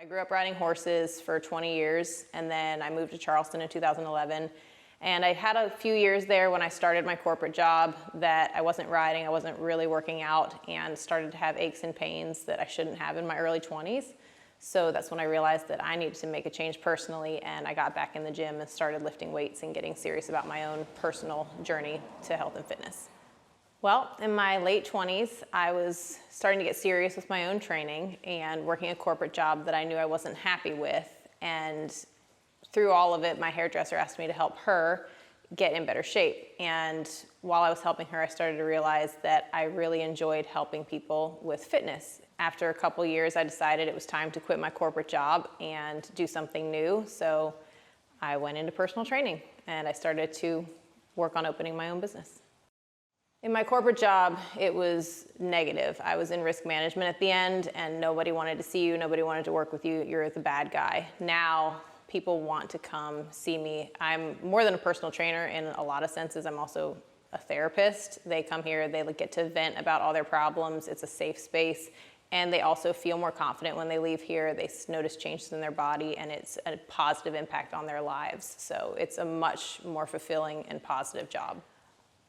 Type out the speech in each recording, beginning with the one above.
I grew up riding horses for 20 years, and then I moved to Charleston in 2011. And I had a few years there when I started my corporate job that I wasn't riding, I wasn't really working out, and started to have aches and pains that I shouldn't have in my early 20s. So that's when I realized that I needed to make a change personally, and I got back in the gym and started lifting weights and getting serious about my own personal journey to health and fitness. Well, in my late 20s, I was starting to get serious with my own training and working a corporate job that I knew I wasn't happy with. And through all of it, my hairdresser asked me to help her get in better shape. And while I was helping her, I started to realize that I really enjoyed helping people with fitness. After a couple years, I decided it was time to quit my corporate job and do something new. So I went into personal training and I started to work on opening my own business. In my corporate job, it was negative. I was in risk management at the end, and nobody wanted to see you, nobody wanted to work with you, you're the bad guy. Now, people want to come see me. I'm more than a personal trainer in a lot of senses. I'm also a therapist. They come here, they get to vent about all their problems. It's a safe space, and they also feel more confident when they leave here. They notice changes in their body, and it's a positive impact on their lives. So it's a much more fulfilling and positive job.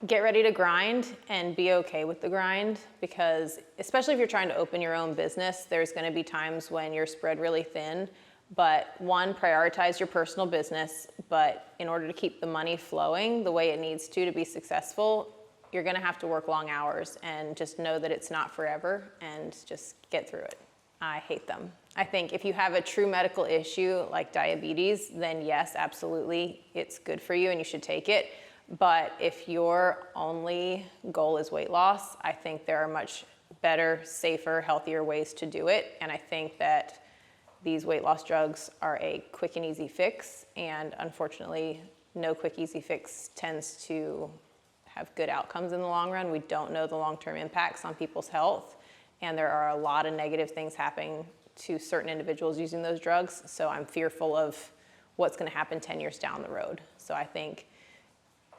Get ready to grind and be okay with the grind, because especially if you're trying to open your own business, there's going to be times when you're spread really thin. But one, prioritize your personal business, but in order to keep the money flowing the way it needs to be successful, you're going to have to work long hours, and just know that it's not forever and just get through it. I hate them. I think if you have a true medical issue like diabetes, then yes, absolutely, it's good for you and you should take it. But if your only goal is weight loss, I think there are much better, safer, healthier ways to do it. And I think that these weight loss drugs are a quick and easy fix. And unfortunately, no quick, easy fix tends to have good outcomes in the long run. We don't know the long-term impacts on people's health. And there are a lot of negative things happening to certain individuals using those drugs. So I'm fearful of what's going to happen 10 years down the road. So I think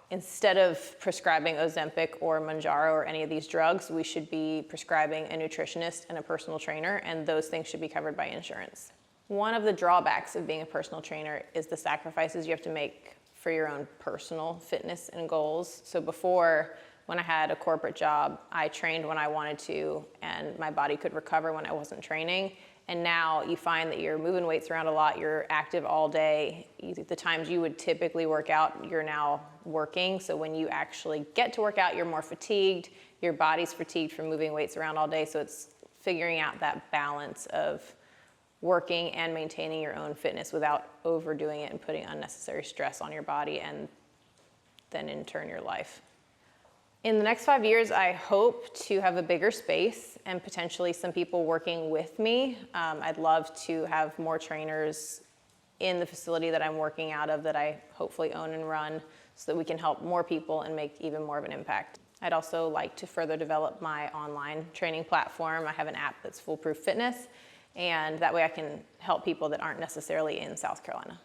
instead of prescribing Ozempic or Mounjaro or any of these drugs, we should be prescribing a nutritionist and a personal trainer, and those things should be covered by insurance. One of the drawbacks of being a personal trainer is the sacrifices you have to make for your own personal fitness and goals. So before, when I had a corporate job, I trained when I wanted to, and my body could recover when I wasn't training. And now you find that you're moving weights around a lot, you're active all day. The times you would typically work out, you're now working. So when you actually get to work out, you're more fatigued, your body's fatigued from moving weights around all day. So it's figuring out that balance of working and maintaining your own fitness without overdoing it and putting unnecessary stress on your body and then in turn your life. In the next 5 years, I hope to have a bigger space and potentially some people working with me. I'd love to have more trainers in the facility that I'm working out of that I hopefully own and run, so that we can help more people and make even more of an impact. I'd also like to further develop my online training platform. I have an app that's Foolproof Fitness, and that way I can help people that aren't necessarily in South Carolina.